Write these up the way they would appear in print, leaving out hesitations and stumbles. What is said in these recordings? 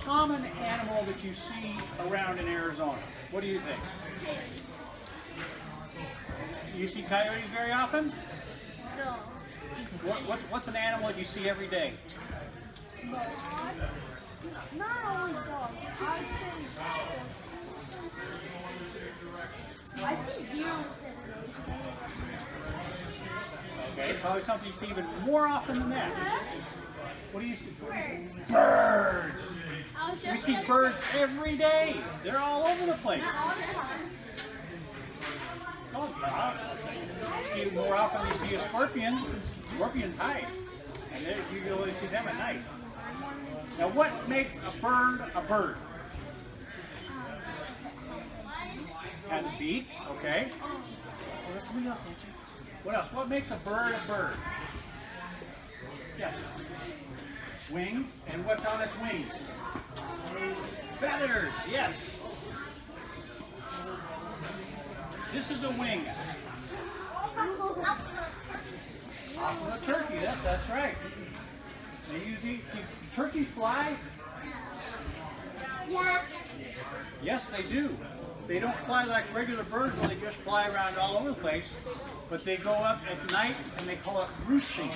common animal that you see around in Arizona? What do you think? You see coyotes very often? No. What's an animal that you see every day? Not always dog. I see deer Okay, probably something you see even more often than that. What do you see? Birds! We see birds every day. They're all over the place. Oh, you see more often than you see a scorpion. Scorpions hide, and you only see them at night. Now, what makes a bird a bird? Has a beak, okay. Well, let somebody else answer. What else? What makes a bird a bird? Yes. Wings. And what's on its wings? Feathers. Yes. This is a wing. Off of a turkey. Yes, that's right. They usually, do turkeys fly? Yeah. Yes, they do. They don't fly like regular birds where they just fly around all over the place, but they go up at night and they call it roosting.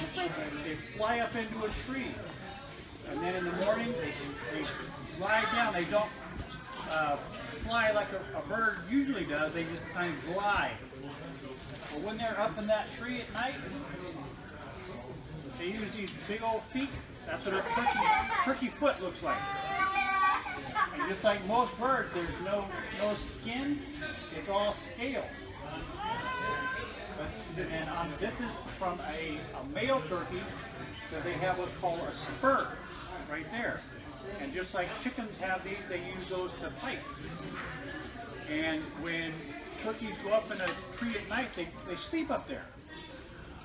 They fly up into a tree, and then in the morning they lie down. They don't fly like a bird usually does. They just kind of glide. But when they're up in that tree at night, they use these big old feet. That's what a turkey foot looks like. And just like most birds, there's no skin, it's all scales. And this is from a male turkey, because they have what's called a spur right there. And just like chickens have these, they use those to fight. And when turkeys go up in a tree at night, they sleep up there.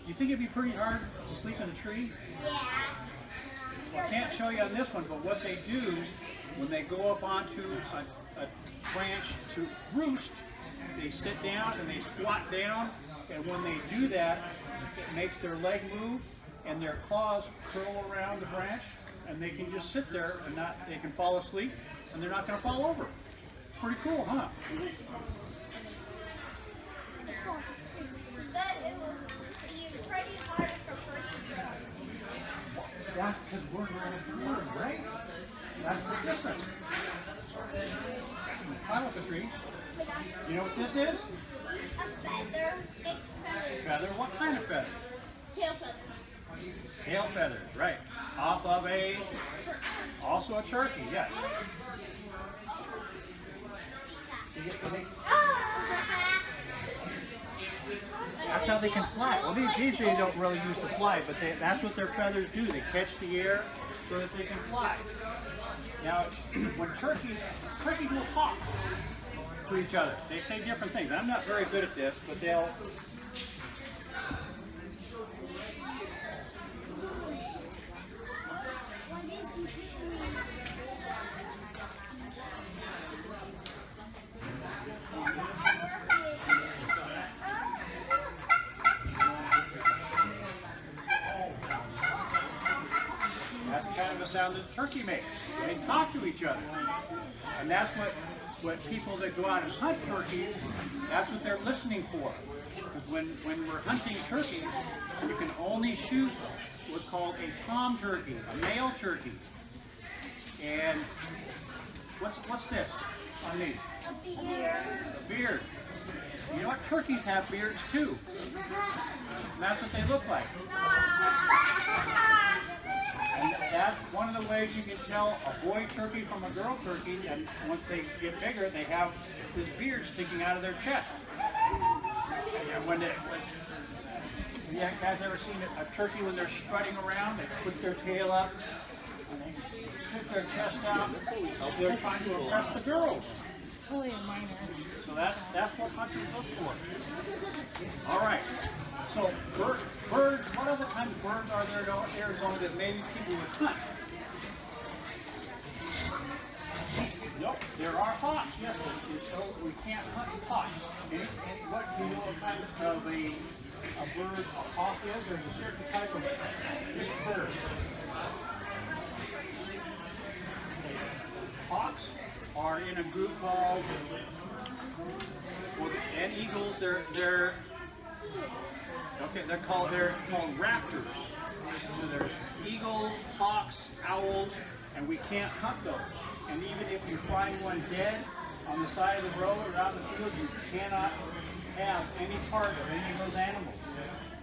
You think it'd be pretty hard to sleep in a tree? Yeah. Well, I can't show you on this one, but what they do when they go up onto a branch to roost, they sit down and they squat down, and when they do that, it makes their leg move and their claws curl around the branch, and they can just sit there and they can fall asleep and they're not going to fall over. Pretty cool, huh? But it was pretty hard for person. That's because we're not a bird, right? That's the difference. Climb up the tree. You know what this is? A feather. It's feathers. Feather. What kind of feather? Tail feather. Tail feathers, right. Off of also a turkey, yes. That's how they can fly. Well, these they don't really use to fly, but that's what their feathers do. They catch the air so that they can fly. Now, when turkeys will talk to each other. They say different things. I'm not very good at this, but they'll... That's kind of a sound that a turkey makes. They talk to each other. And that's what people that go out and hunt turkeys, that's what they're listening for. Because when we're hunting turkeys, you can only shoot what's called a tom turkey, a male turkey. And what's this on these? A beard. A beard. You know what? Turkeys have beards too. And that's what they look like. And that's one of the ways you can tell a boy turkey from a girl turkey. And once they get bigger, they have this beard sticking out of their chest. And when you guys ever seen a turkey when they're strutting around? They put their tail up and they stick their chest out. They're trying to impress the girls. Totally a minor. So that's what hunters look for. All right. So birds, what other kind of birds are there in Arizona that maybe people would hunt? Nope, there are hawks, yes, so we can't hunt hawks. And what do you know what kind of a bird a hawk is? There's a certain type of bird. hawks are in a group called, well, and eagles. They're called raptors. So there's eagles, hawks, owls, and we can't hunt those. And even if you find one dead on the side of the road or out in the field, you cannot have any part of any of those animals.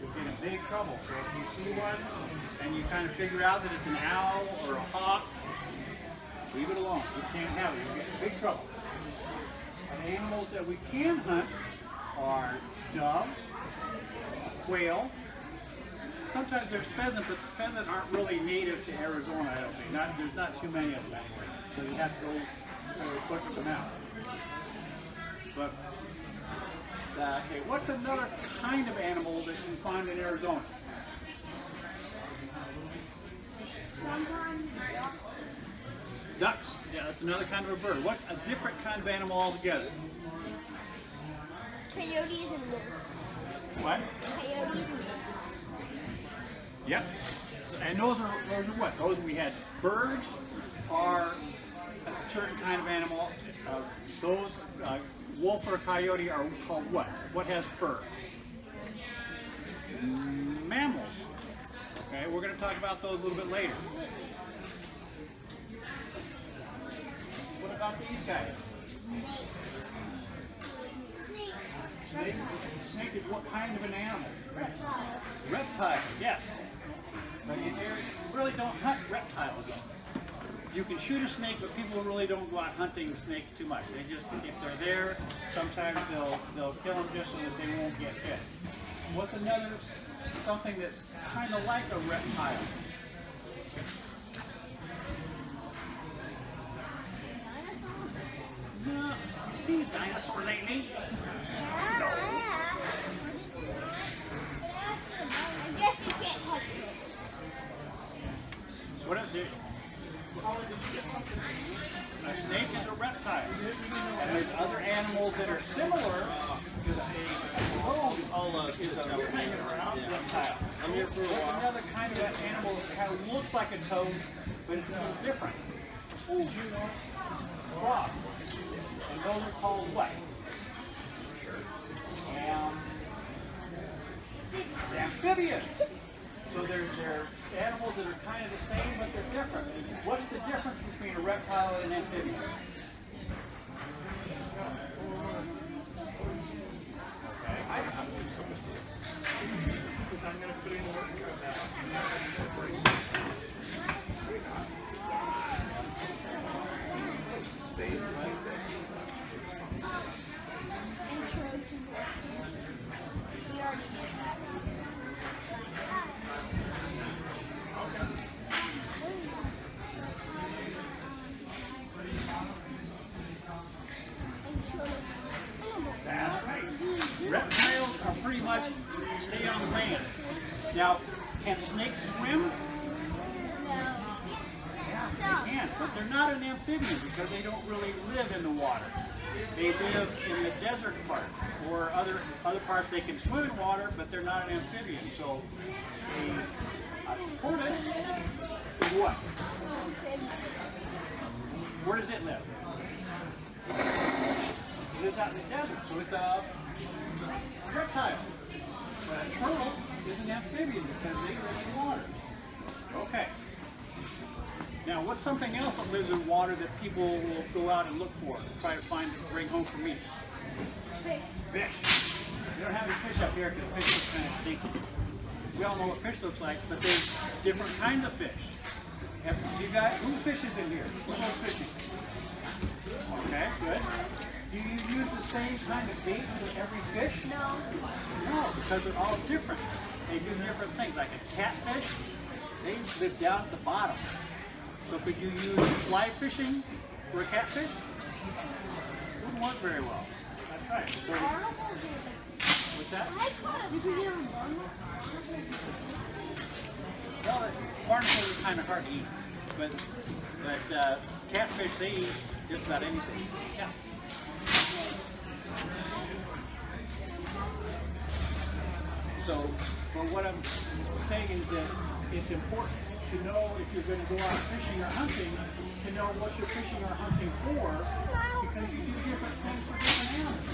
You'll get in big trouble. So if you see one and you kind of figure out that it's an owl or a hawk, leave it alone. You can't have it. You'll get in big trouble. And animals that we can hunt are doves, quail. Sometimes there's pheasant, but pheasant aren't really native to Arizona, I don't think. There's not too many of them anyway. So you have to go put some out. But, okay, what's another kind of animal that you find in Arizona? Ducks. Yeah, that's another kind of a bird. What a different kind of animal altogether. Coyotes and wolves. What? Coyotes and wolves. Yep. And those are what? Those we had birds are a certain kind of animal. Those wolf or coyote are called what? What has fur? Mammals. Okay, we're going to talk about those a little bit later. What about these guys? Snake. Snake is what kind of an animal? Reptile. Reptile, yes. But you really don't hunt reptiles. You can shoot a snake, but people really don't go out hunting snakes too much. They just, if they're there, sometimes they'll kill them just so that they won't get hit. What's another something that's kind of like a reptile? No, you seen a dinosaur lately? No. I guess you can't hunt those. So what is it? A snake is a reptile. And there's other animals that are similar. A toad is a kind of reptile. I'm here for a There's while. another kind of an animal that kind of looks like a toad, but it's a little different. Frog. And those are called what? Amphibians. So they're animals that are kind of the same, but they're different. What's the difference between a reptile and an amphibian? I'm going to put in work. Stay like that. That's right. Reptiles are pretty much stay on land. Now, can snakes swim? Yeah, they can, but they're not an amphibian because they don't really live in the water. They live in the desert part, or other parts they can swim in water, but they're not an amphibian. So, a tortoise is what? Where does it live? It lives out in the desert, so it's a reptile. But a turtle is an amphibian because they live in water. Okay. Now, what's something else that lives in water that people will go out and look for, try to find, bring home for meat? Fish. We don't have any fish up here because fish looks kind of stinky. We all know what fish looks like, but there's different kinds of fish. You guys, who fishes in here? Who goes fishing? Okay, good. Do you use the same kind of bait for every fish? No. No, because they're all different. They do different things. Like a catfish, they live down at the bottom. So could you use fly fishing for a catfish? It wouldn't work very well. That's right. So, what's that? Well, barnacles are kind of hard to eat, but catfish, they eat just about anything. Yeah. So, but what I'm saying is that it's important to know if you're going to go out fishing or hunting, to know what you're fishing or hunting for, because you do different things for different animals.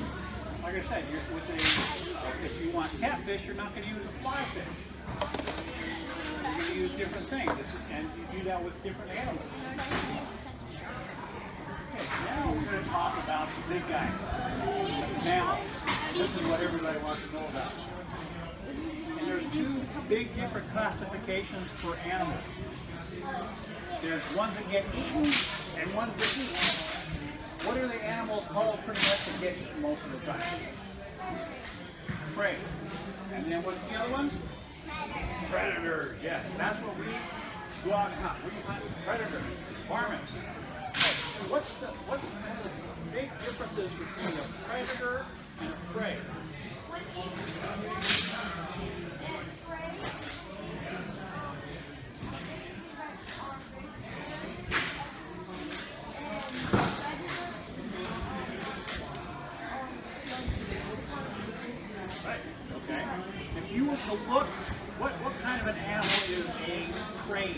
Like I said, if you want catfish, you're not going to use a fly fish. You're going to use different things, and you do that with different animals. Okay, now we're going to talk about the big guys, mammals. This is what everybody wants to know about. And there's two big different classifications for animals. There's ones that get eaten and ones that eat. What are the animals called pretty much that get eaten most of the time? Prey. And then what's the other ones? Predators. Yes, that's what we go out and hunt. We hunt predators, varmints. What's one of the big differences between a predator and a prey? Right. Okay. If you were to look, what kind of an animal is a prey?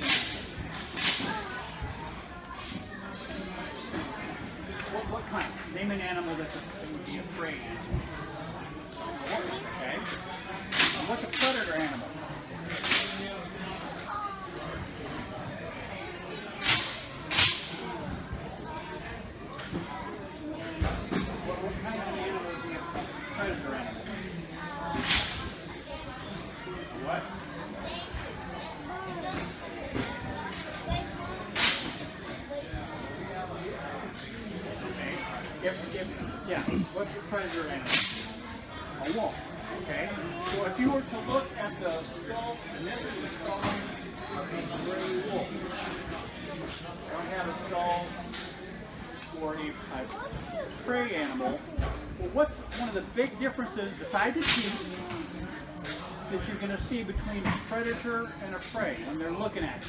What kind? Name an animal that would be a prey animal. Horse, okay. What's a predator animal? What kind of an animal would be a predator animal? What? Yeah, what's your predator animal? A wolf. Okay. So if you were to look at the skull, and this is the skull of a gray wolf. I don't have a skull for a prey animal. Well, what's one of the big differences besides the teeth that you're going to see between a predator and a prey when they're looking at you?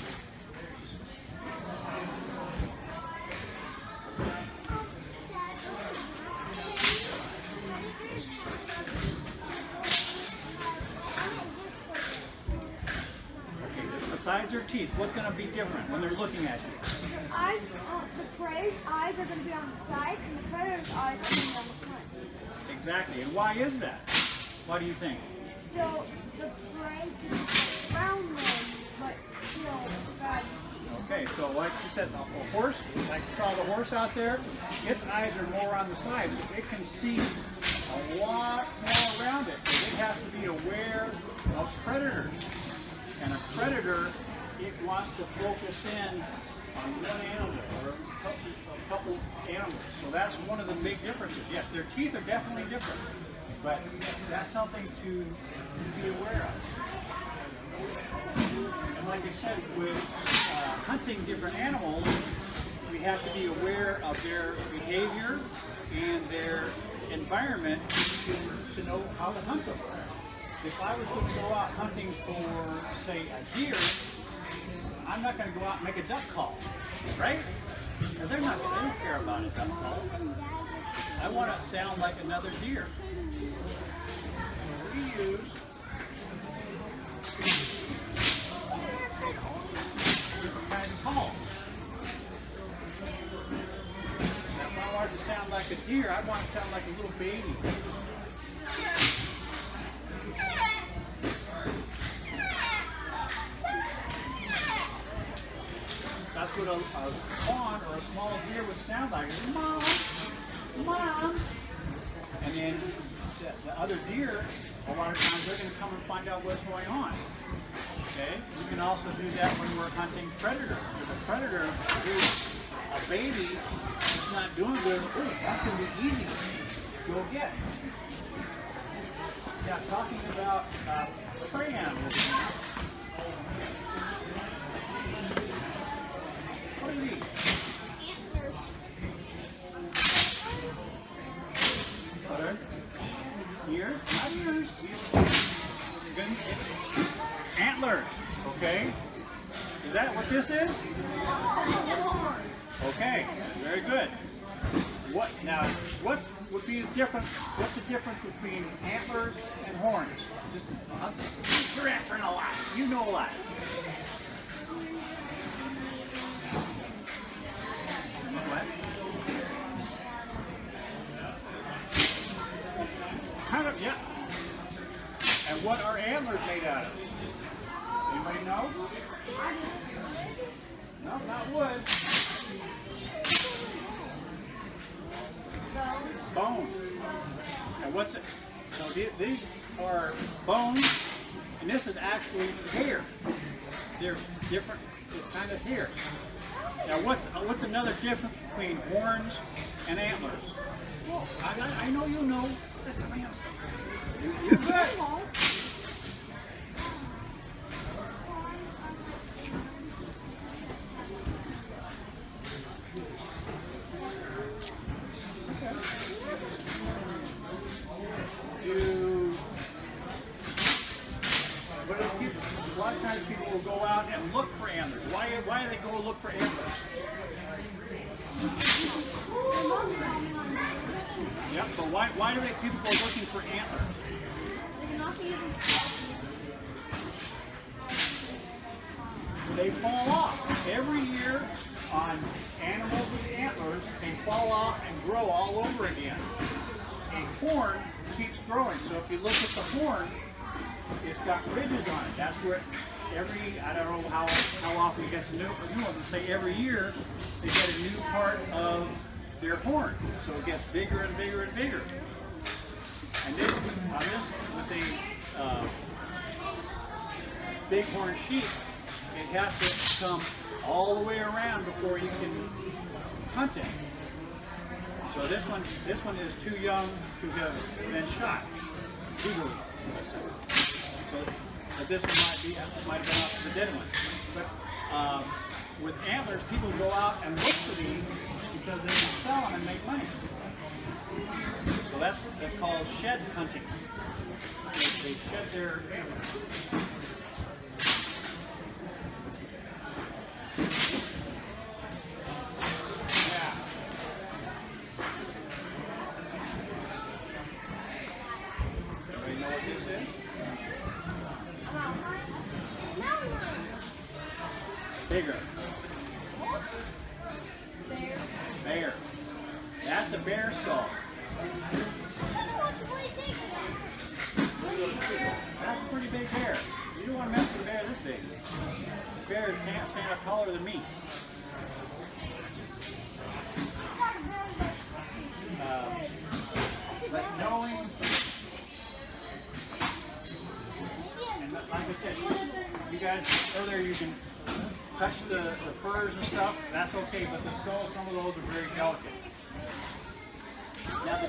Besides their teeth, what's going to be different when they're looking at you? The prey's eyes are going to be on the side, and the predator's eyes are going to be on the front. Exactly. And why is that? Why do you think? So the prey can round them, but still bad to see. Okay, so like you said, a horse, like you saw the horse out there, its eyes are more on the side, so it can see a lot more around it. It has to be aware of predators. And a predator, it wants to focus in on one animal or a couple animals. So that's one of the big differences. Yes, their teeth are definitely different, but that's something to be aware of. And like I said, with hunting different animals, we have to be aware of their behavior and their environment to know how to hunt them. If I was going to go out hunting for, say, a deer, I'm not going to go out and make a duck call, right? Because they don't care about a duck call. I want to sound like another deer. We use different kinds of calls. Now, if I want to sound like a deer, I want to sound like a little baby. That's what a fawn or a small deer would sound like. Mom, Mom. And then the other deer, a lot of times they're going to come and find out what's going on. Okay? You can also do that when we're hunting predators. If a predator is a baby that's not doing good, ooh, that's going to be easy to go get. Yeah, talking about prey animals. What are these? Antlers. What are ears? Not ears. Good. Antlers. Okay. Is that what this is? Okay. Very good. What now? What's the difference between antlers and horns? Just you're answering a lot. You know a lot. Anybody know? No, not wood. Bone. And what's it? So these are bones, and this is actually hair. They're different. It's kind of hair. Now, what's another difference between horns and antlers? I know you know. That's somebody else. You're good. A lot of times people will go out and look for antlers. Why do they go look for antlers? Yep, but why do people go looking for antlers? They fall off. Every year on animals with antlers, they fall off and grow all over again. A horn keeps growing. So if you look at the horn, it's got ridges on it. That's where I don't know how often you get a new one, but say every year they get a new part of their horn. So it gets bigger and bigger and bigger. And this, with a bighorn sheep, it has to come all the way around before you can hunt it. So this one is too young to have been shot. Legally, let's say. But this one might have been off the dead one. But with antlers, people go out and look for these because they can sell them and make money. So that's called shed hunting. They shed their antlers. Yeah. Everybody know what this is? Bigger. Bear. That's a bear skull. That's a pretty big bear. You don't want to mess with a bear this big. The bear can't stand up taller than me. But knowing, and like I said, you guys earlier you can touch the furs and stuff, that's okay, but the skulls, some of those are very delicate. Now the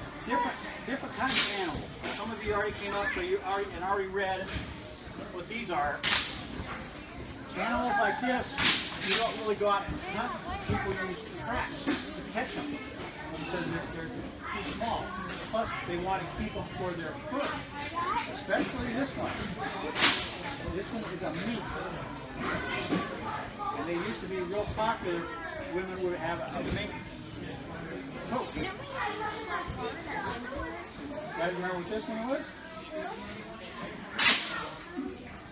different kinds of animals. Some of you already came up, so you already read what these are. Animals like this, you don't really go out and hunt. People use traps to catch them because they're too small. Plus, they want to keep them for their food, especially this one. This one is a meat. And they used to be real popular. Women would have a mink coat. You guys remember what this one was?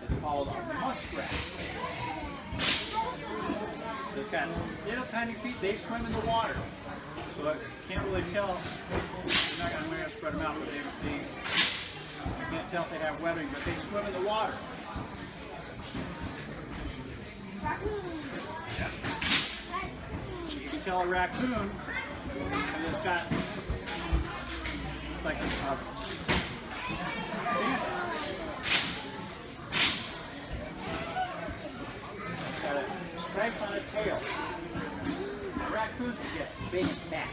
It's called a muskrat. It's got little tiny feet. They swim in the water. So I can't really tell. I'm not going to spread them out, but you can't tell if they have webbing, but they swim in the water. Yeah. You can tell a raccoon, and it's like a got stripes on his tail. The raccoons can get big and fat.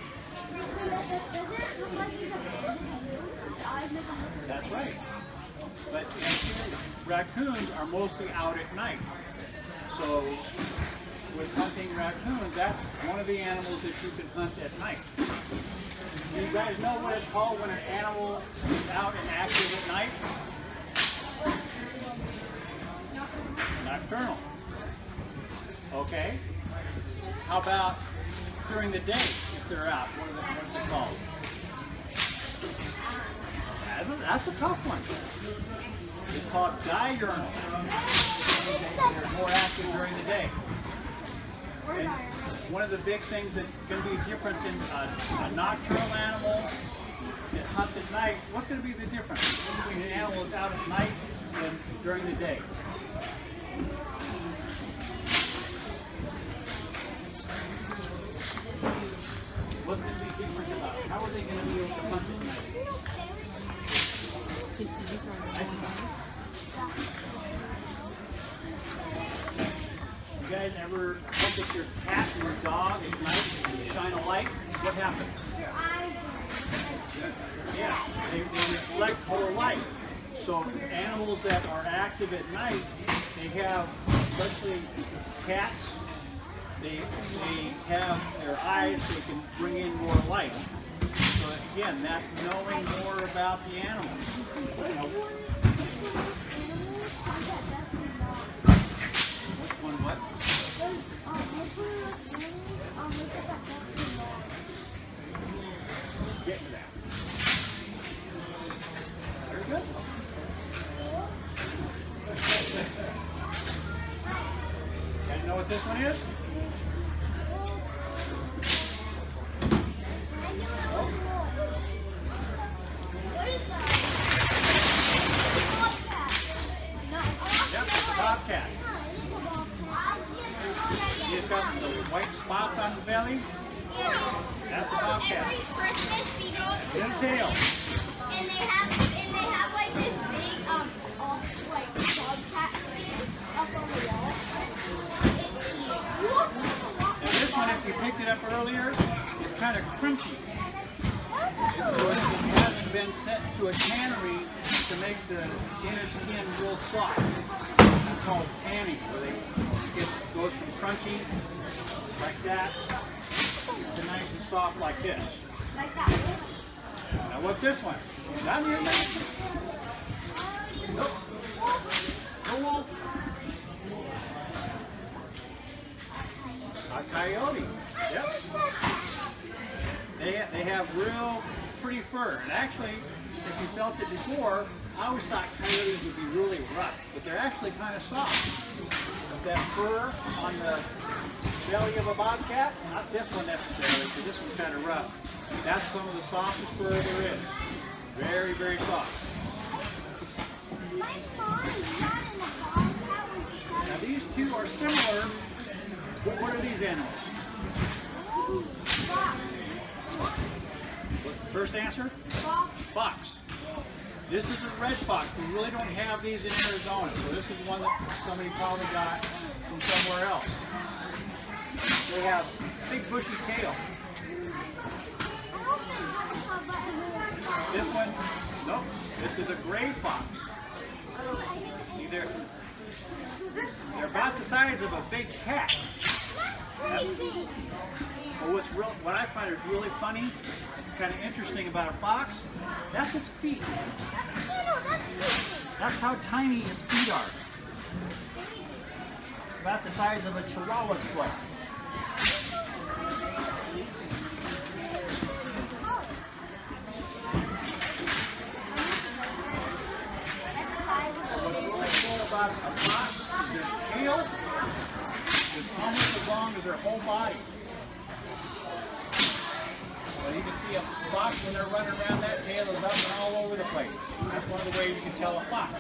That's right. But raccoons are mostly out at night. So with hunting raccoons, that's one of the animals that you can hunt at night. Do you guys know what it's called when an animal is out and active at night? Nocturnal. Okay. How about during the day if they're out? What's it called? That's a tough one. It's called diurnal. They're more active during the day. And one of the big things that can be a difference in a nocturnal animal that hunts at night, what's going to be the difference between an animal that's out at night and during the day? What's going to be different about it? How are they going to be able to hunt at night? You guys ever look at your cat and your dog at night and you shine a light? What happens? Your eyes. Yeah, they reflect more light. So animals that are active at night, they have, especially cats, they have their eyes, they can bring in more light. So again, that's knowing more about the animals. You know, which one what? Get to that. Very good. You guys know what this one is? Yep, bobcat. He's got the white spots on the belly. That's a bobcat. Every Christmas we go to Good tail. and they have like this big like bobcat up on the wall. It's cute. Now this one, if you picked it up earlier, is kind of crunchy. So it hasn't been sent to a tannery to make the inner skin real soft. It's called tanning, where it goes from crunchy like that to nice and soft like this. Like that. Now what's this one? Down here, man. Nope. No wolf. A coyote. Yep. They have real pretty fur. And actually, if you felt it before, I always thought coyotes would be really rough, but they're actually kind of soft. With that fur on the belly of a bobcat, not this one necessarily, because this one's kind of rough. That's some of the softest fur there is. Very, very soft. Now these two are similar. What are these animals? What's the first answer? Fox. This is a red fox. We really don't have these in Arizona, so this is one that somebody probably got from somewhere else. They have big bushy tail. This one, nope. This is a gray fox. See, they're about the size of a big cat. But what I find is really funny, kind of interesting about a fox, that's its feet. That's how tiny its feet are. About the size of a chihuahua foot. What's really cool about a fox is their tail is almost as long as their whole body. So you can see a fox when they're running around, that tail is up and all over the place. That's one of the ways you can tell a fox.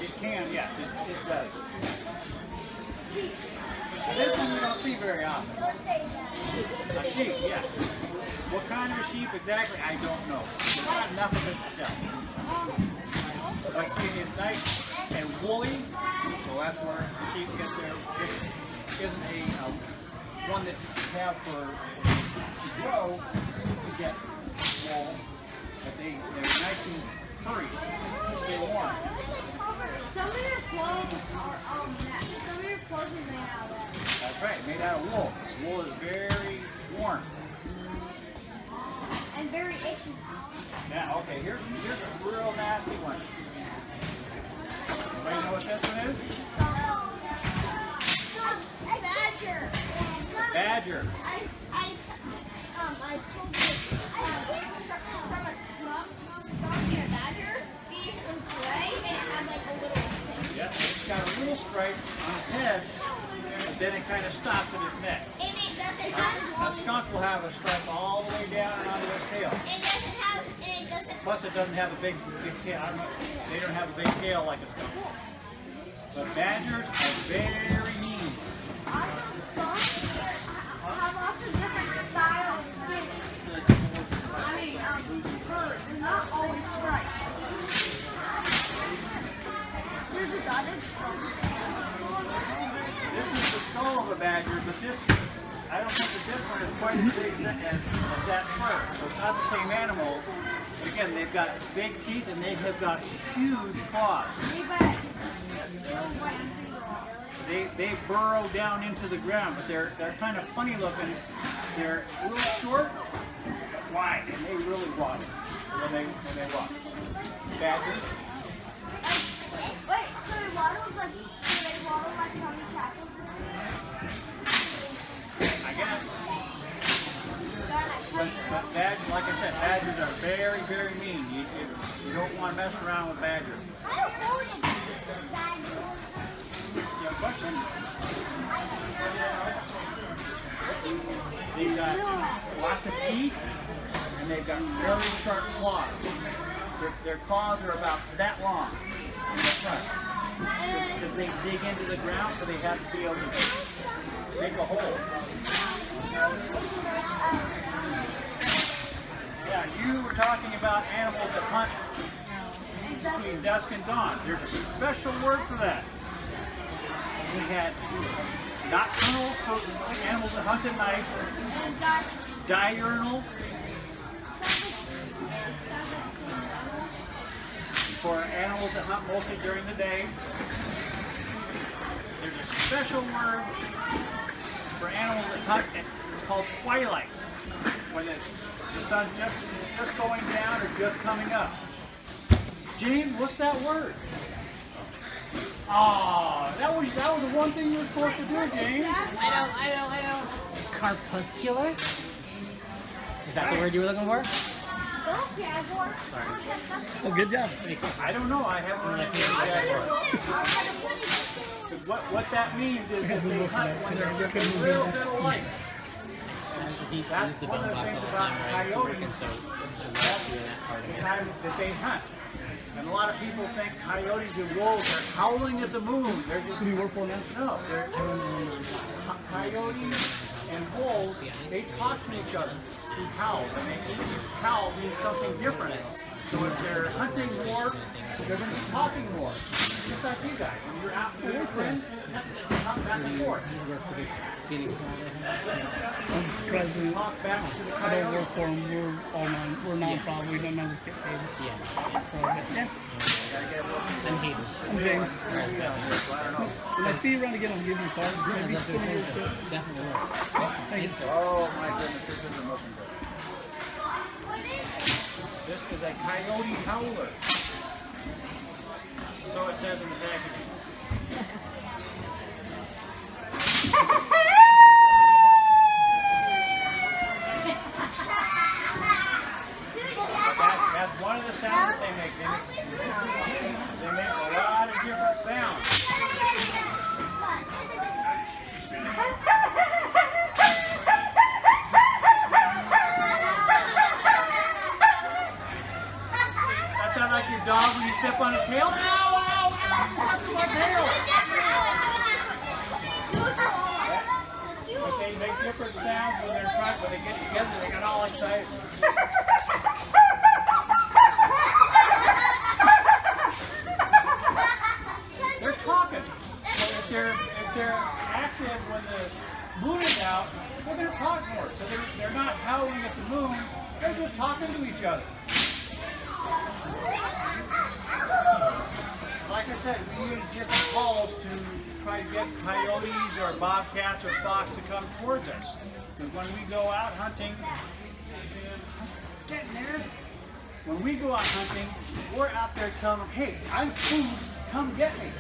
It can, yes, it does. Now this one we don't see very often. A sheep, yes. What kind of a sheep exactly, I don't know. There's not enough of it to tell. But see, it's nice and woolly, so that's where the sheep gets their, it isn't a one that you have for to grow to get wool, but they're nice and furry, stay warm. Some of your clothes are some of your clothes are made out of that. That's right, made out of wool. Wool is very warm. And very itchy. Now, okay, here's a real nasty one. Anybody know what this one is? Badger. Badger. I told you from a skunk and a badger. It was gray and it had like a little. Yep, it's got a little stripe on his head, but then it kind of stops at his neck. And it doesn't A skunk will have a stripe all the way down and onto its tail. Plus, it doesn't have a big tail. They don't have a big tail like a skunk. But badgers are very mean. Have lots of different styles. I mean, fur is not always striped. There's a dotted skull. This is the skull of a badger, but this, I don't think that this one is quite as big as that fur. So it's not the same animal. But again, they've got big teeth and they have got huge claws. They burrow down into the ground, but they're kind of funny looking. They're a little short, but wide, and they really waddle when they walk. Badgers. Wait, so they waddle like, Tommy Tackles? I guess. But badgers, like I said, badgers are very, very mean. You don't want to mess around with badgers. I don't know what it is. You have a question? They've got lots of teeth, and they've got very sharp claws. Their claws are about that long in the front. Because they dig into the ground, so they have to be able to make a hole. Yeah, you were talking about animals that hunt between dusk and dawn. There's a special word for that. We had nocturnal for animals that hunt at night, diurnal for animals that hunt mostly during the day. There's a special word for animals that hunt, it's called twilight, when the sun's just going down or just coming up. James, what's that word? Oh, that was the one thing you were supposed to do, James. I know. Crepuscular? Is that the word you were looking for? Sorry. Oh, good job. I don't know. I haven't run into that. What that means is that they hunt when there's just a little bit of light. That's one of the things about coyotes. That's the time that they hunt. And a lot of people think coyotes and wolves are howling at the moon. They're just no. They're coyotes and wolves. They talk to each other through howls, and each howl means something different. So if they're hunting more, they're going to be talking more. Just like you guys. When you're out with your friends, you talk back and forth. Talk back to the I don't coyote. work for them. We're all we're non-profit. We don't know get paid. Yeah. So, yeah. I'm Hayden. I'm James. I don't know. When I see you around again, I'll give you a call. Maybe That's some of your good. shit. Definitely will. Thank you. Oh my goodness, this isn't looking good. This is a coyote howler. So it says in the packaging. That's one of the sounds that they make. They make a lot of different sounds. That sounds like your dog when you step on his tail. Ow, ow, ow, my tail. But they make different sounds when they're trying, when they get together, they get all excited. They're talking. So if they're active when the moon is out, they're going to talk more. So they're not howling at the moon, they're just talking to each other. Like I said, we use different calls to try to get coyotes or bobcats or fox to come towards us. Because when we go out hunting, getting there. When we go out hunting, we're out there telling them, hey, I'm food, come get me.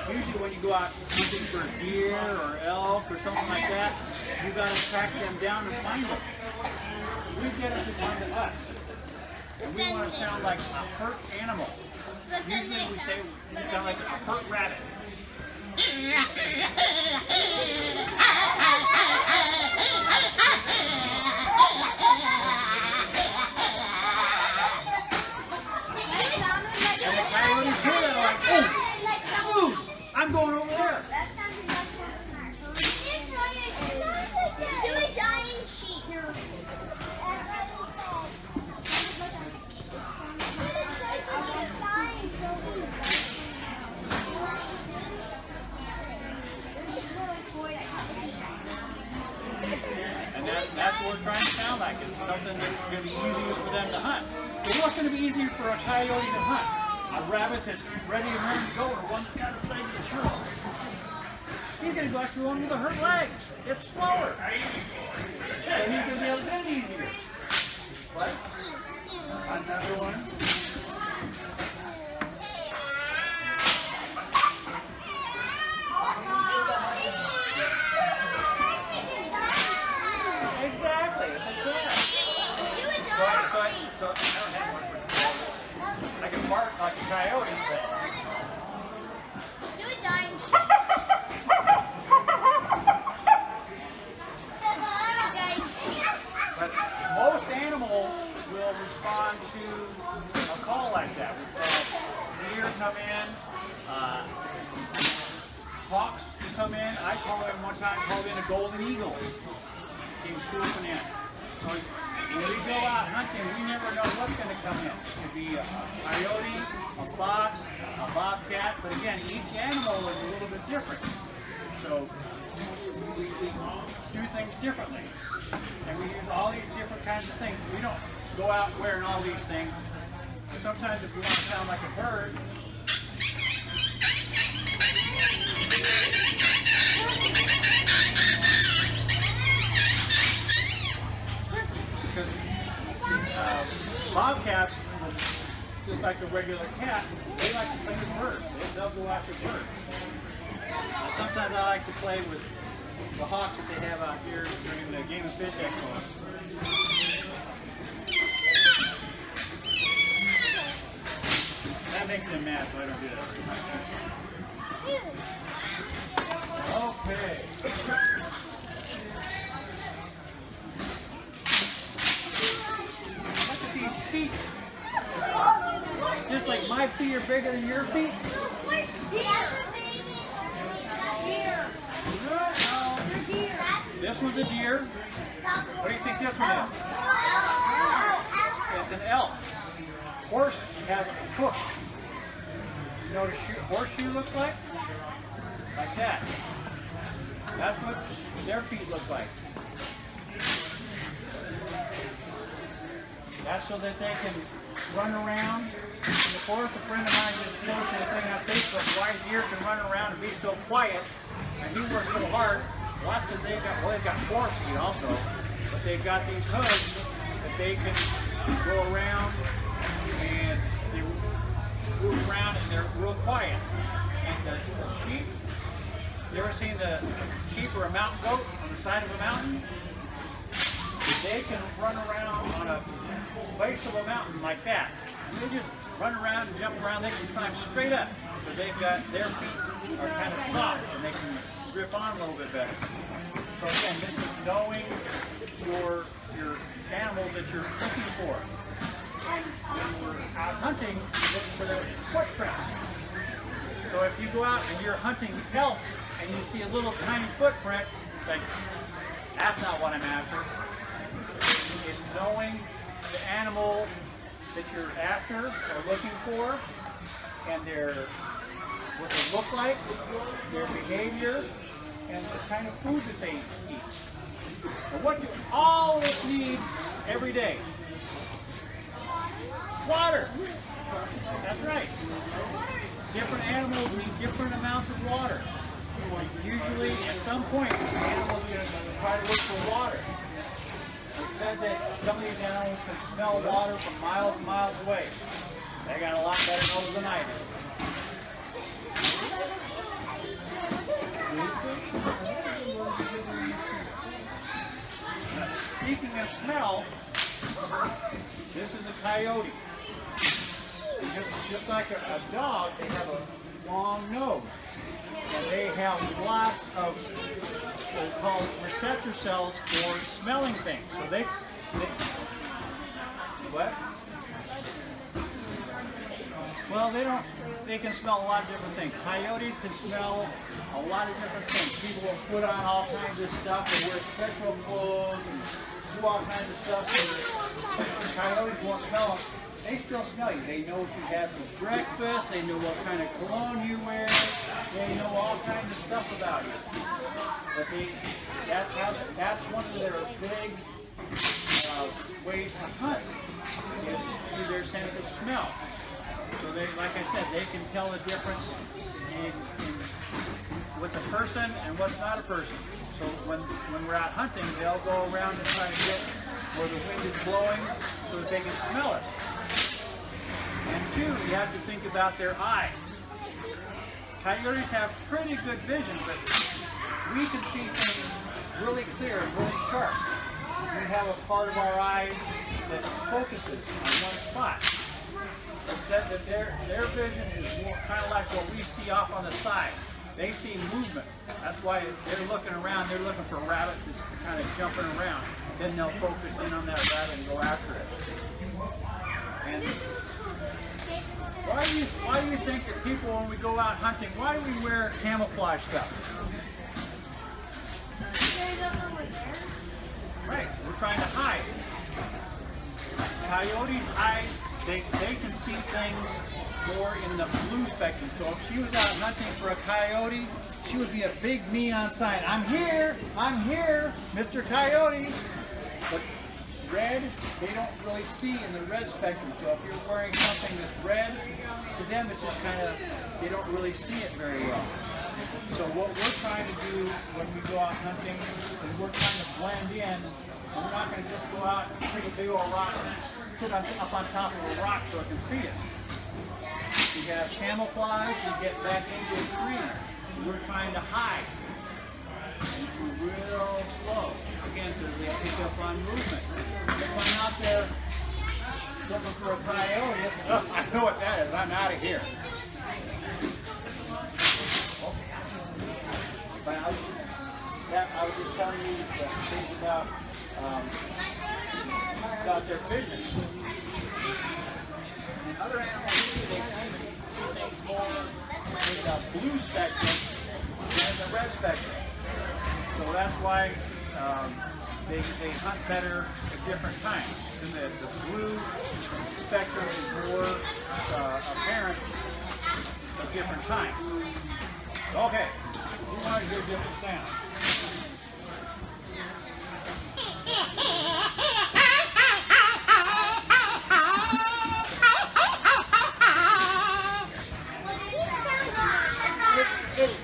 Usually when you go out hunting for deer or elk or something like that, you got to track them down and find them. We get them to come to us. And we want to sound like a hurt animal. Usually we say we sound like a hurt rabbit. That's what we're trying to sound like. It's something that's going to be easier for them to hunt. But what's going to be easier for a coyote to hunt? A rabbit that's ready and ready to go, or one that's got a leg that's hurt. He's going to go after one with a hurt leg. It's slower. And he's going to be able to get easier. What? Another one. Exactly. It's a trap. So I don't have one for I can bark like a coyote, but Do it, dying. But most animals will respond to a call like that. Deer come in, hawks come in. I one time called in a golden eagle. Came swooping in. So when we go out hunting, we never know what's going to come in. It could be a coyote, a fox, a bobcat. But again, each animal is a little bit different. So we do things differently. And we use all these different kinds of things. We don't go out wearing all these things. But sometimes if we want to sound like a bird, because bobcats, just like a regular cat, they like to play with birds. They'll go after birds. Sometimes I like to play with the hawks that they have out here during the Game and Fish Expo. That makes them mad, so I don't do that very much. Okay. Look at these feet. Just like my feet are bigger than your feet. This one's a deer. What do you think this one is? It's an elk. Horse has a hoof. You know what a horseshoe looks like? Like that. That's what their feet look like. That's so that they can run around. In the forest, a friend of mine just posted a thing on Facebook, why deer can run around and be so quiet, and he works so hard. Well, that's because they've got forest feet also, but they've got these hooves that they can go around and they move around and they're real quiet. And the sheep, you ever seen the sheep or a mountain goat on the side of a mountain? They can run around on a base of a mountain like that. And they just run around and jump around. They can climb straight up because they've got their feet are kind of soft and they can grip on a little bit better. So again, this is knowing your animals that you're looking for. And when we're out hunting, look for their footprints. So if you go out and you're hunting elk and you see a little tiny footprint, like that's not what I'm after. It's knowing the animal that you're after or looking for, and what they look like, their behavior, and the kind of food that they eat. And what you always need every day? Water. That's right. Different animals need different amounts of water. Usually, at some point, the animal's going to try to look for water. It said that some of these animals can smell water from miles and miles away. They got a lot better nose than I do. Speaking of smell, this is a coyote. Just like a dog, they have a long nose. And they have lots of what are called receptor cells for smelling things. So they what? Well, they can smell a lot of different things. Coyotes can smell a lot of different things. People will put on all kinds of stuff and wear special clothes and do all kinds of stuff so that coyotes won't smell them. They still smell you. They know what you have for breakfast. They know what kind of cologne you wear. They know all kinds of stuff about you. But that's one of their big ways to hunt is through their sense of smell. So they, like I said, they can tell the difference in what's a person and what's not a person. So when we're out hunting, they'll go around and try to get where the wind is blowing so that they can smell us. And two, you have to think about their eyes. Coyotes have pretty good vision, but we can see things really clear and really sharp. We have a part of our eyes that focuses on one spot. It said that their vision is more kind of like what we see off on the side. They see movement. That's why they're looking around. They're looking for a rabbit that's kind of jumping around. Then they'll focus in on that rabbit and go after it. And why do you think that people, when we go out hunting, why do we wear camouflage stuff? Right, we're trying to hide. Coyotes' eyes, they can see things more in the blue spectrum. So if she was out hunting for a coyote, she would be a big neon sign. I'm here, Mr. Coyote. But red, they don't really see in the red spectrum. So if you're wearing something that's red, to them it's just kind of, they don't really see it very well. So what we're trying to do when we go out hunting is we're trying to blend in. And we're not going to just go out and take a big old rock and sit up on top of a rock so it can see it. We have camouflage, we get back into a tree. We're trying to hide. And we're real slow. Again, because they pick up on movement. If I'm out there looking for a coyote, oh, I know what that is. I'm out of here. But I was just telling you things about their vision. And other animals, they see things more in the blue spectrum than the red spectrum. So that's why they hunt better at different times. And the blue spectrum is more apparent at different times. Okay, we want to hear different sounds.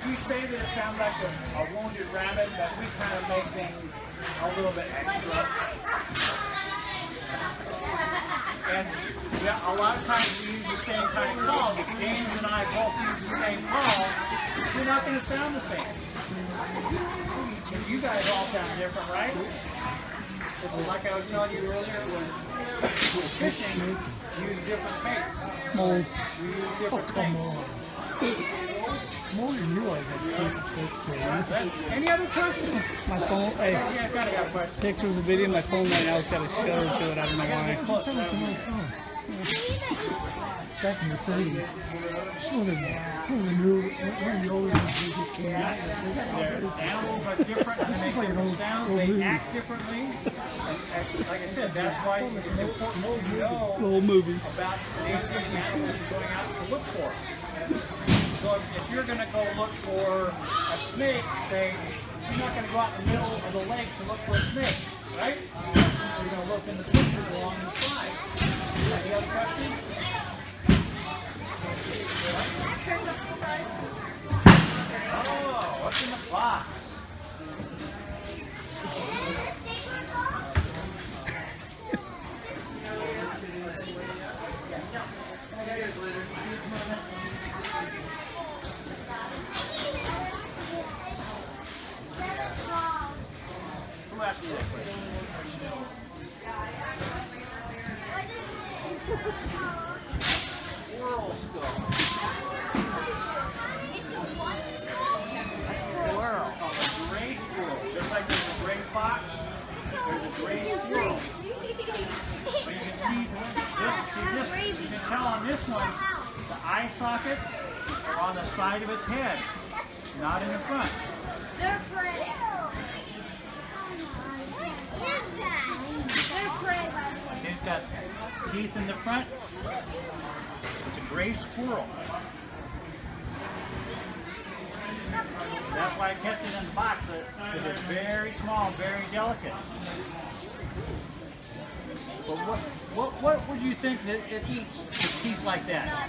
You say that it sounds like a wounded rabbit, but we kind of make things a little bit extra. And yeah, a lot of times we use the same kind of call. If James and I both use the same call, we're not going to sound the same. You guys all sound different, right? Like I was telling you earlier, when fishing, you use different baits. Mold. You use different things. More than you like that. Any other questions? My phone, hey, Yeah, I got a question. pictures of video, my phone right now has got a shutter to it, I don't know why. Back in the 30s, one of the older ones who just came out. Their animals are different, and they make different sounds, they act differently. And like I said, that's why it's important to know Little movie. about the animals you're going out to look for. So if you're going to go look for a snake, say, you're not going to go out in the middle of the lake to look for a snake, right? You're going to look in the pictures along the side. Any other questions? Oh, what's in the box? Who asked me that question? Squirrel skull. Squirrel. A gray squirrel. Just like there's a gray fox, there's a gray squirrel. But you can see this, you can tell on this one, the eye sockets are on the side of its head, not in the front. They're pretty. What is that? They're pretty. It's got teeth in the front. It's a gray squirrel. That's That's why I kept it in the box, because it's very small, very delicate. But what would you think that it eats with teeth like that?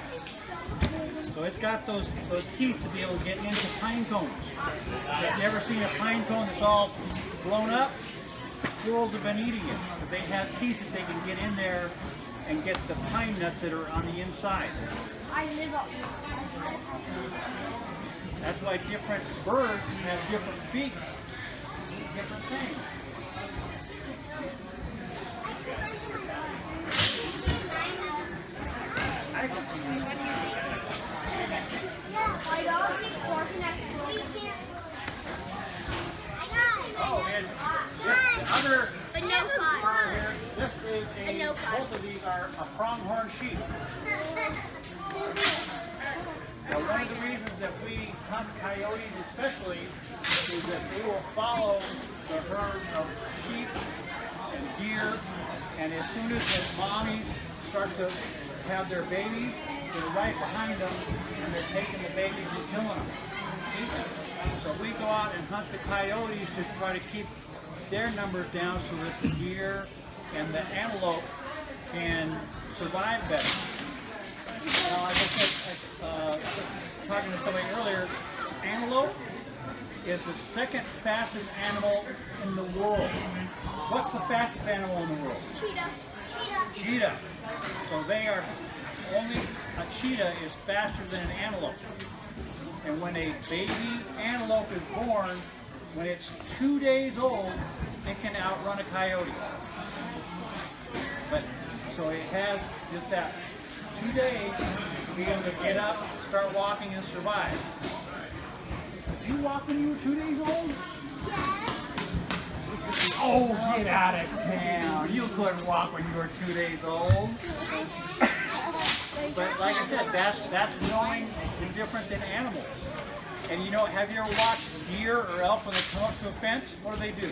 So it's got those teeth to be able to get into pine cones. If you've never seen a pine cone that's all blown up, squirrels have been eating it. But they have teeth that they can get in there and get the pine nuts that are on the inside. I live up here. That's why different birds have different beaks, eat different things. I can see that. My dog keeps barking at me. Oh, and the other But no fun. here, this is both of these are a pronghorn sheep. Now, one of the reasons that we hunt coyotes especially is that they will follow the herd of sheep and deer, and as soon as the mommies start to have their babies, they're right behind them, and they're taking the babies and killing them. So we go out and hunt the coyotes to try to keep their numbers down so that the deer and the antelope can survive better. Now, like I said, talking to somebody earlier, antelope is the second fastest animal in the world. What's the fastest animal in the world? Cheetah. Cheetah. So they are only, a cheetah is faster than an antelope. And when a baby antelope is born, when it's 2 days old, it can outrun a coyote. But so it has just that 2 days to be able to get up, start walking, and survive. Did you walk when you were 2 days old? Oh, get out of town. You couldn't walk when you were 2 days old. But like I said, that's knowing the difference in animals. And you know, have you ever watched deer or elk when they come up to a fence? What do?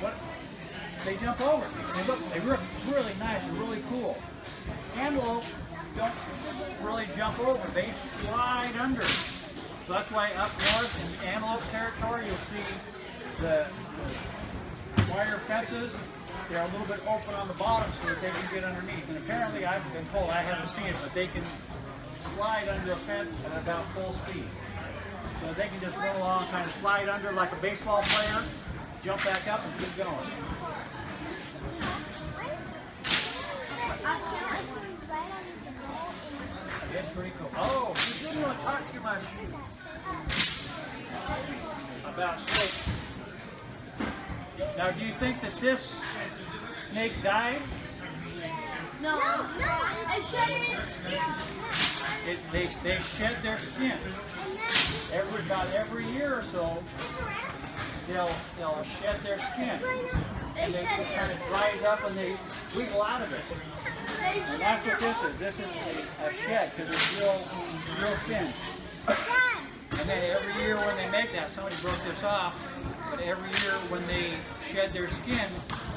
What? They jump over. They look really nice and really cool. Antelope don't really jump over. They slide under. So that's why up north in antelope territory, you'll see the wire fences. They're a little bit open on the bottom so that they can get underneath. And apparently, I've been told, I haven't seen it, but they can slide under a fence at about full speed. So they can just run along, kind of slide under like a baseball player, jump back up, and keep going. It's pretty cool. Oh, you didn't want to talk too much about snakes. Now, do you think that this snake died? No. I shed it. They shed their skin. About every year or so, they'll shed their skin. And it kind of dries up and they wiggle out of it. And that's what this is. This is a shed because it's real thin. And then every year when they make that, somebody broke this off, but every year when they shed their skin,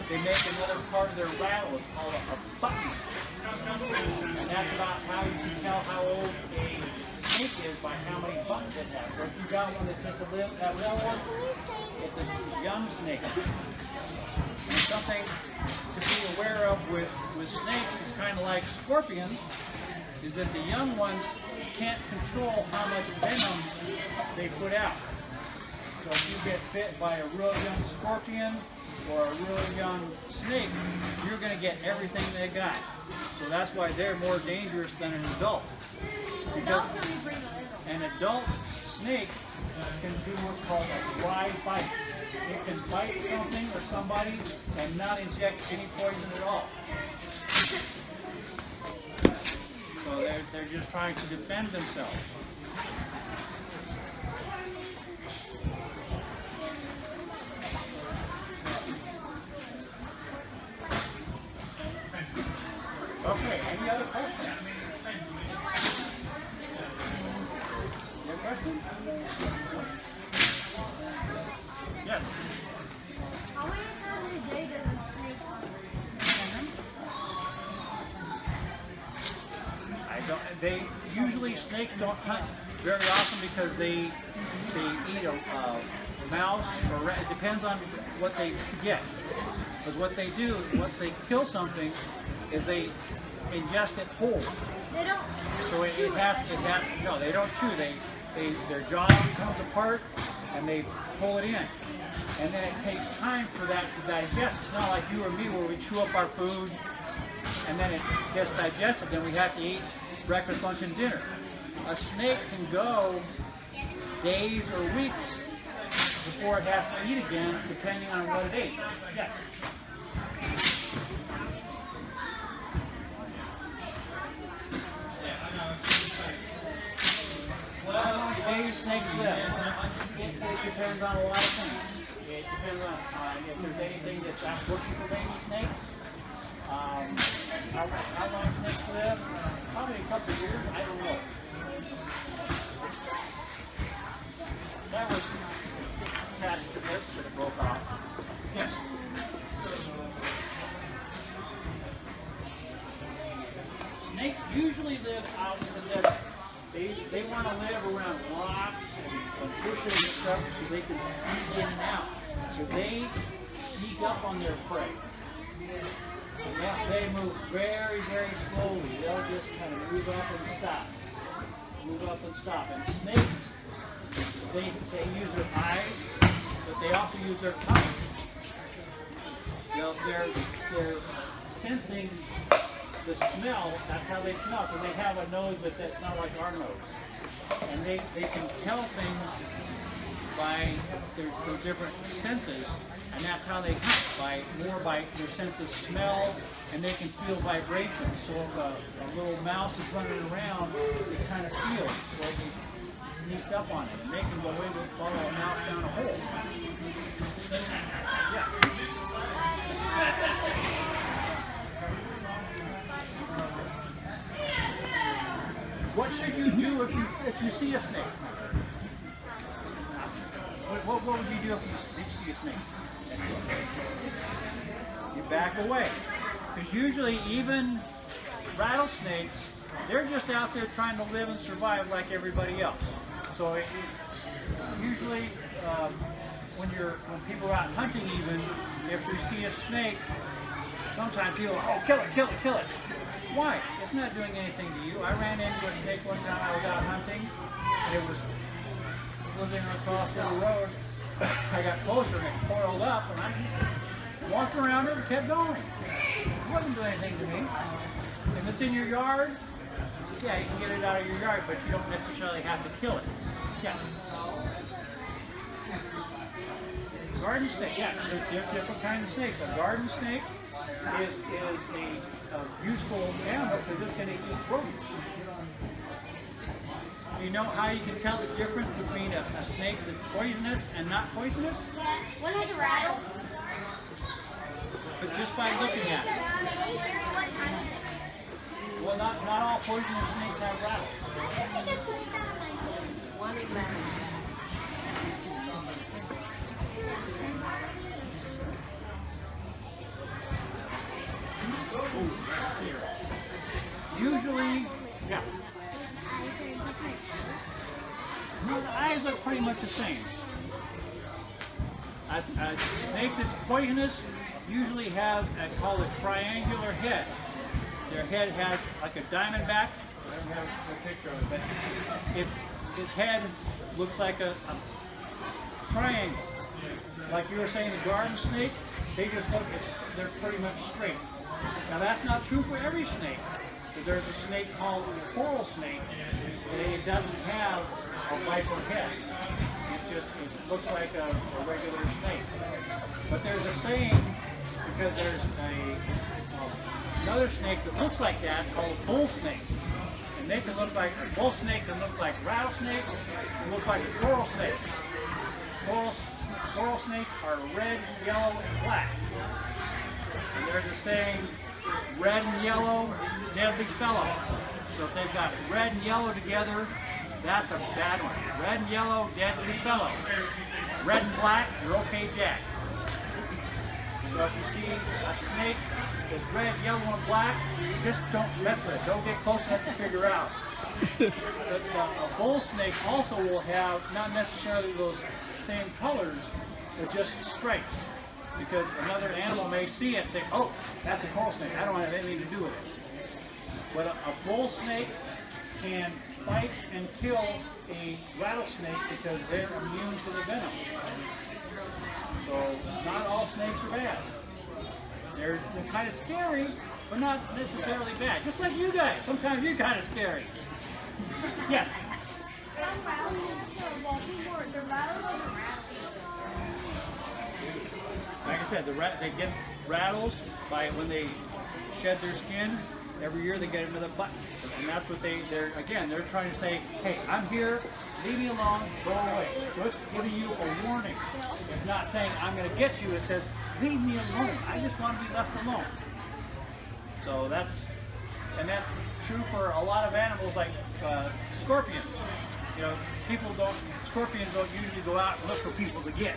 they make another part of their rattle. It's called a button. And that's about how you can tell how old a snake is by how many buttons it has. So if you got one that's just a little one, it's a young snake. And something to be aware of with snakes is kind of like scorpions, is that the young ones can't control how much venom they put out. So if you get bit by a real young scorpion or a real young snake, you're going to get everything they got. So that's why they're more dangerous than an adult. Because an adult snake can do what's called a dry bite. It can bite something or somebody and not inject any poison at all. So they're just trying to defend themselves. Okay, any other questions? Your question? Yes. How many times a day does a snake hunt? Snakes don't hunt very often because they eat a mouse or rat. It depends on what they get. Because what they do once they kill something is they ingest it whole. They don't. So it has no, they don't chew. Their jaw comes apart and they pull it in. And then it takes time for that to digest. It's not like you or me where we chew up our food and then it gets digested. Then we have to eat breakfast, lunch, and dinner. A snake can go days or weeks before it has to eat again, depending on what it ate. Yes. Well, how many days snakes live? It depends on a lot of things. It depends on if there's anything that's working for baby snakes. How long snakes live? Probably a couple of years. I don't know. That was attached to this, but it broke off. Yes. Snakes usually live out in the desert. They want to live around rocks and bushes and stuff so they can sneak in and out. So they sneak up on their prey. And they move very, very slowly. They'll just kind of move up and stop. Move up and stop. And snakes, they use their eyes, but they also use their tongue. They're sensing the smell. That's how they smell, because they have a nose that's not like our nose. And they can tell things by their different senses, and that's how they hunt, by their sense of smell, and they can feel vibrations. So if a little mouse is running around, it kind of feels, so it sneaks up on it, and they can go in and follow a mouse down a hole. Yeah. What should you do if you see a snake? What would you do if you see a snake? You back away. Because usually even rattlesnakes, they're just out there trying to live and survive like everybody else. So usually when people are out hunting even, if we see a snake, sometimes people are, oh, kill it, kill it, kill it. Why? It's not doing anything to you. I ran into a snake one time I was out hunting, and it was slithering across the road. I got closer and it coiled up, and I just walked around it and kept going. It wasn't doing anything to me. If it's in your yard, yeah, you can get it out of your yard, but you don't necessarily have to kill it. Yeah. Garden snake, yeah, there's different kinds of snakes. A garden snake is a useful animal because it's going to eat rodents. Do you know how you can tell the difference between a snake that's poisonous and not poisonous? Yes. One has a rattle. But just by looking at it. Well, not all poisonous snakes have rattles. One in Usually, yeah. No, the eyes look pretty much the same. A snake that's poisonous usually has called a triangular head. Their head has like a diamond back. I don't have a picture of it, but its head looks like a triangle. Like you were saying, the garden snake, they're pretty much straight. Now that's not true for every snake. There's a snake called the coral snake, and it doesn't have a viper head. It looks like a regular snake. But there's a saying, because there's another snake that looks like that called a bull snake. And they can look like, a bull snake can look like rattlesnakes, and look like a coral snake. Coral snakes are red, yellow, and black. And there's a saying, red and yellow, deadly fellow. So if they've got red and yellow together, that's a bad one. Red and yellow, deadly fellow. Red and black, you're okay, Jack. So So if you see a snake that's red, yellow, and black, just don't mess with it. Don't get close enough to figure out. But a bull snake also will have not necessarily those same colors, but just stripes. Because another animal may see it and think, oh, that's a coral snake. I don't have anything to do with it. But a bull snake can fight and kill a rattlesnake because they're immune to the venom. So not all snakes are bad. They're kind of scary, but not necessarily bad. Just like you guys. Sometimes you're kind of scary. Yes? Like I said, they get rattles by when they shed their skin. Every year they get another button. And that's what they're trying to say, hey, I'm here, leave me alone, go away. Just giving you a warning. It's not saying I'm going to get you, it says, leave me alone. I just want to be left alone. So that's true for a lot of animals like scorpions. You know, scorpions don't usually go out and look for people to get.